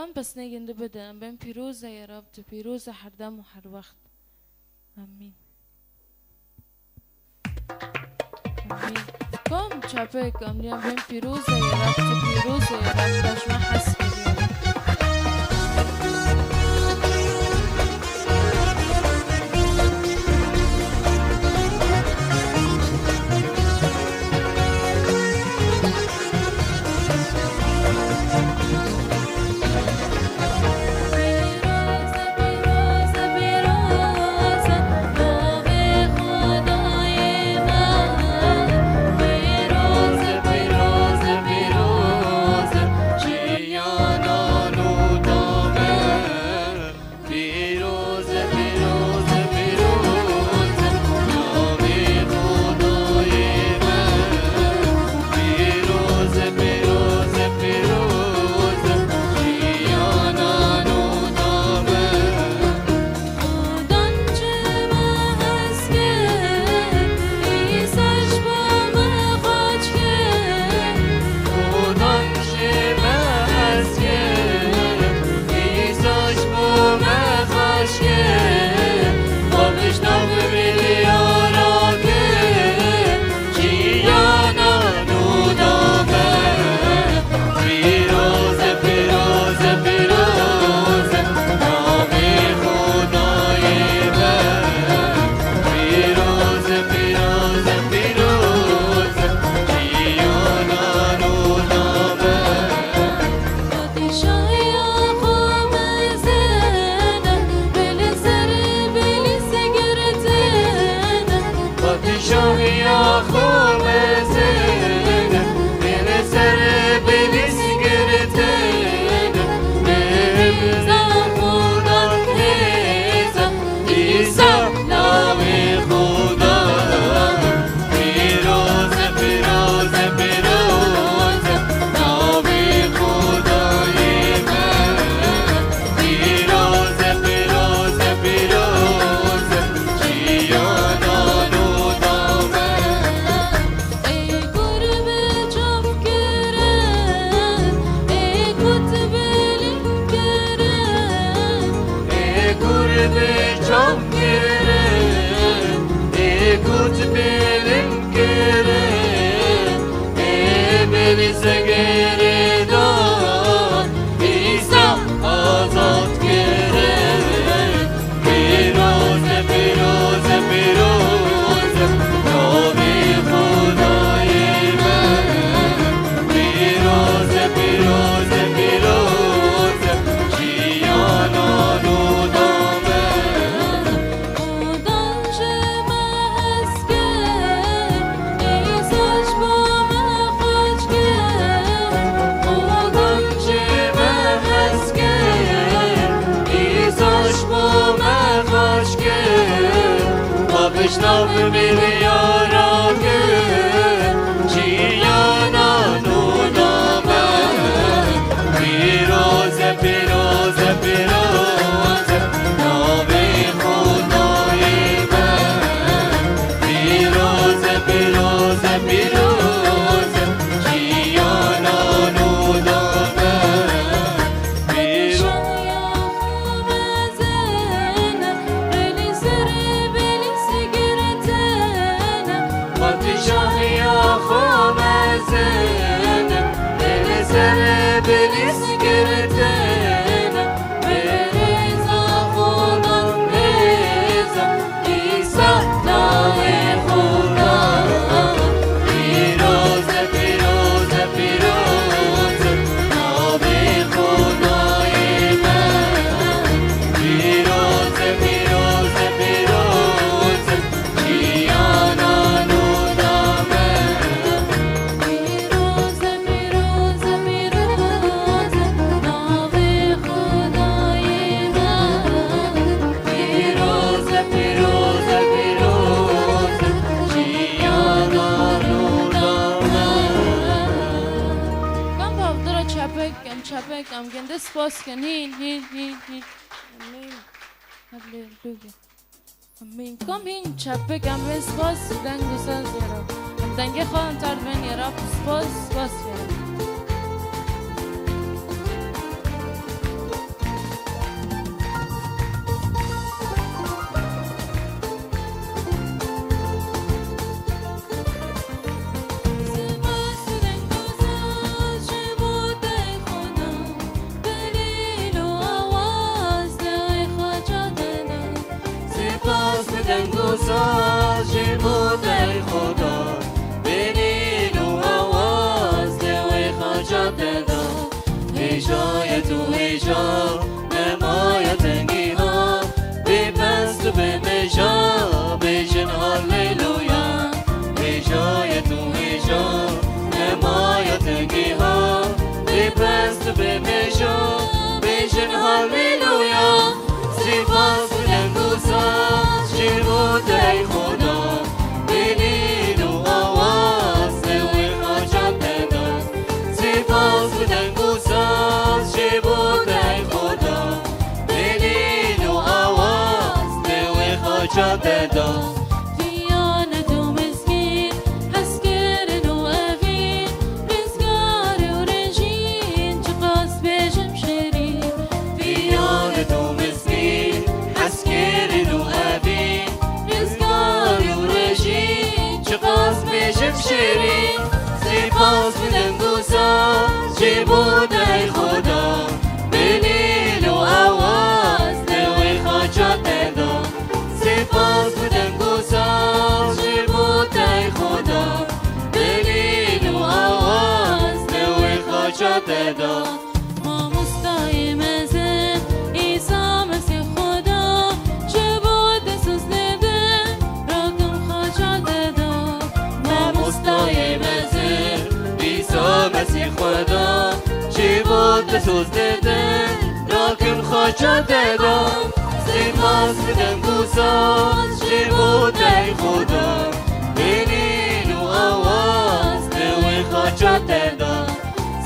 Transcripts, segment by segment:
کام پس نگنده بدنم بهم پیروزه یا رب تو پیروزه هر دم و هر وقت. آمین. آمین. کام چپه کام نیم بهم پیروزه یا رب تو پیروزه یا رب داشت من حس بدیم. سپاس کنین آمین هللویا آمین کم این چپه کم به سپاس دنگ و ساز یارم دنگ خواهم ترد من یارم سپاس یارم ساز جیبود ای خدا بینید و آواز دوی خاجت داد هیجای تو هیجا نمای تنگی ها بپست و بمجا بیجن هاللویا هیجای تو هیجا نمای تنگی ها بپست و بمجا بیجن هاللویا سپاس بدن و ساز جیبود ای خدا بینید و آواز دوی خاجت داد سپاس بدن و ساز جیبود ای خدا بینید و آواز دوی خاجت داد شیرین سپاس بدن گوساز جیبود ای خدا بلیل و آواز دوی خاجت داد سپاس بدن گوساز جیبود ای خدا بلیل و آواز دوی خاجت داد ما مستقیم ازم عیسی مسیح خدا جبود سوزنده راکم خاجت داد مستقیم ازم عیسی مسیح خدا جیبود سوزنده راکم خاجت داد سپاس بدن گوساز جیبود ای خدا بلیل و آواز دوی خاجت داد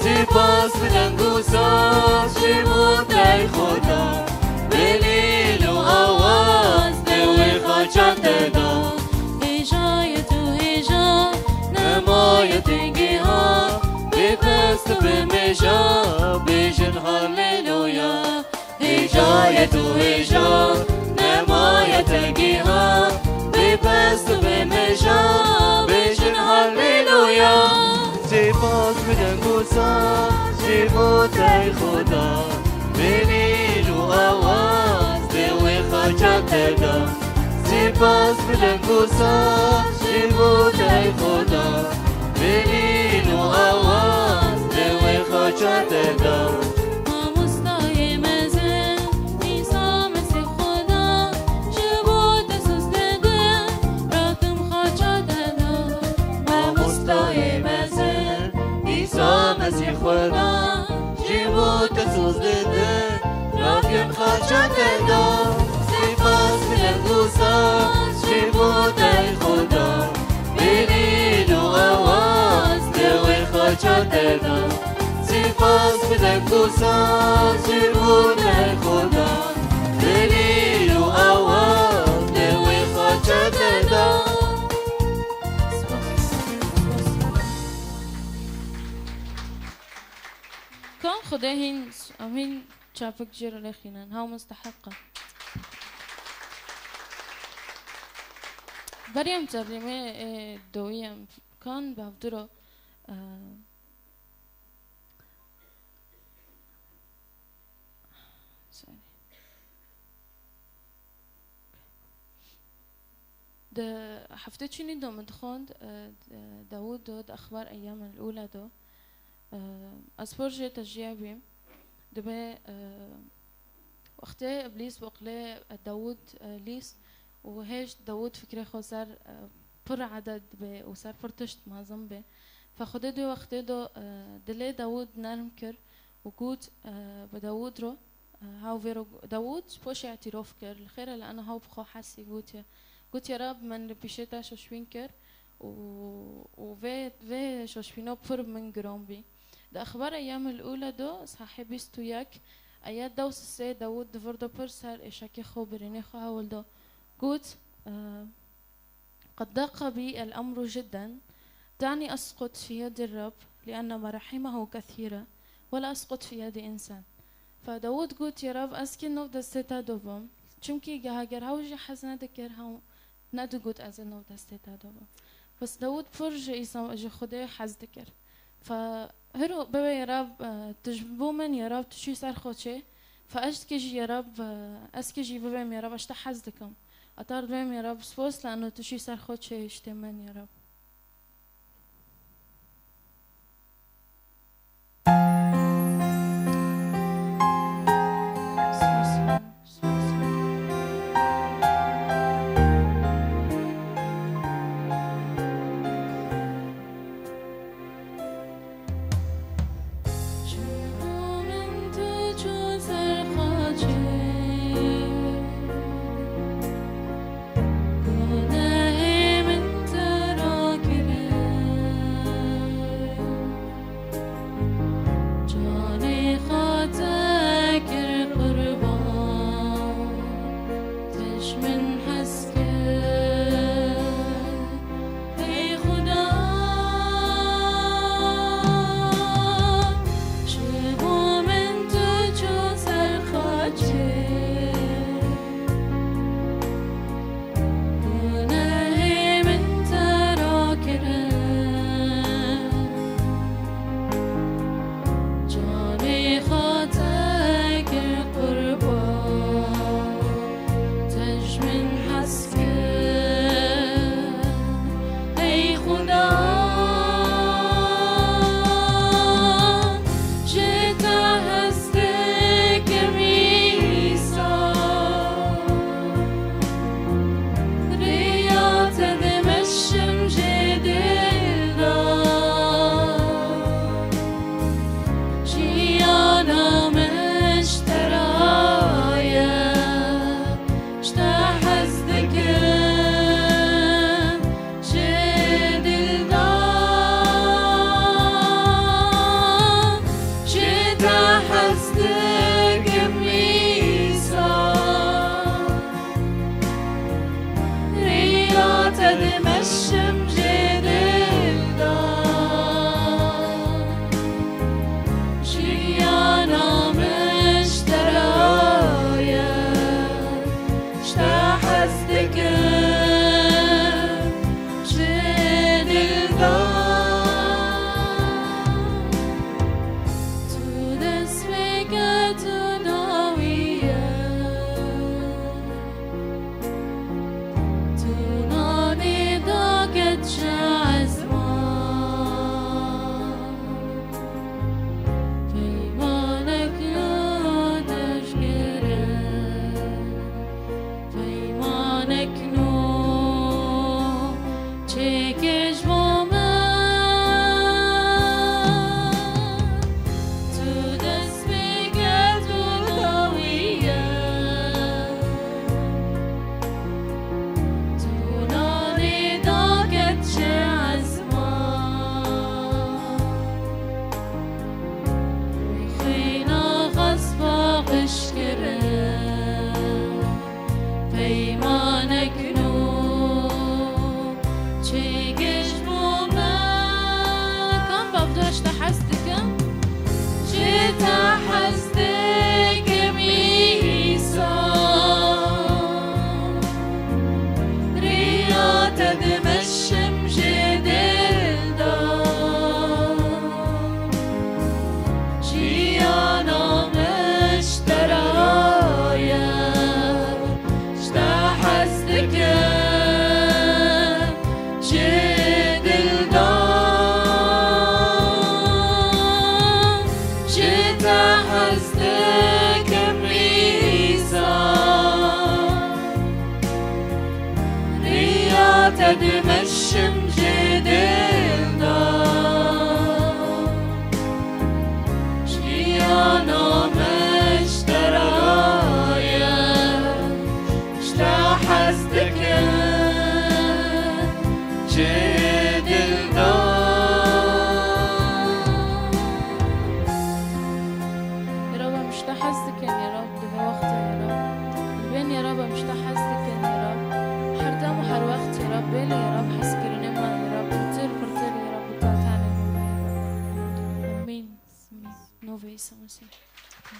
سپاس بدن گوساز جیبود ای خدا بلیل و آواز دوی خاجت داد هیجای تو هیجا نمای تنگی ها بپست و بمجا بیجن هاللویا هیجای تو هیجا نمای تنگی ها بپست و بمجا بیجن هاللویا سپاس بدن گوساز جیبود ای خدا بلیل و آواز دوی خاجت داد سپاس بدن گوساز جیبود ای خدا بلیل و آواز دوی خاجت داد ما مستقیم ازم عیسی مسیح خدا جبود سوزنده راکم خاجت داد ما مستقیم ازم عیسی مسیح خدا جیبود سوزنده راکم خاجت داد سپاس بدن گوساز جیبود ای خدا بلیل و آواز دوی خاجت داد سپاس بدن گوساز جیبود ای خدا بلیل و آواز دوی خاجت داد كان خداهين امين شافك جير لخينا هاو مستحقة بريم ترلمة دوية كان بافدرو ده حفتي شني دو مدخوند داود دو أخبار أيام الأولى دو أسبورجي تشجيعي دبي وقتها إبليس بقلي داود ليس وهيش داود فكرة خسر بر عدد به وصار فرتشت معظم به فخده دو وقته دو دلي داود نرم كر وقود بداود رو هاو فيرو داود بوش اعتراف كر الخير لأنه هاو بخو حسي قلت يا رب من بيشتا شوشوين كر وفي شوشوينو بفرب من جرام بي ده أخبار أيام الأولى دو صاحبي ستوياك أيات دوس السيد داود دفردو برسر إشاكي خبريني خو هاول دو قلت قد ضاق بي الأمر جدا دعني أسقط في يد الرب لأن مراحمه كثيرة ولا أسقط في يد إنسان فداود قلت يا رب أسكن نوف دستتا دوبم چونكي جهاجر هاوجي حزنة دكر هاو ندو قلت أزل نوف دستتا دوبم بس داود فرج إيسام أجي خده حز دكر فهرو بابا يا رب تجبو من يا رب تشي سار خوشي فأجد كيجي يا رب أسكيجي بابا يا رب أشتا حز دكم أطار دوام يا رب سبوس لأنه تشي سر خود شي اشتمان يا رب.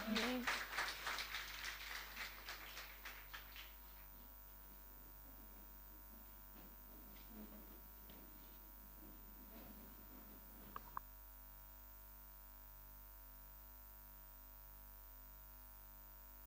Amém.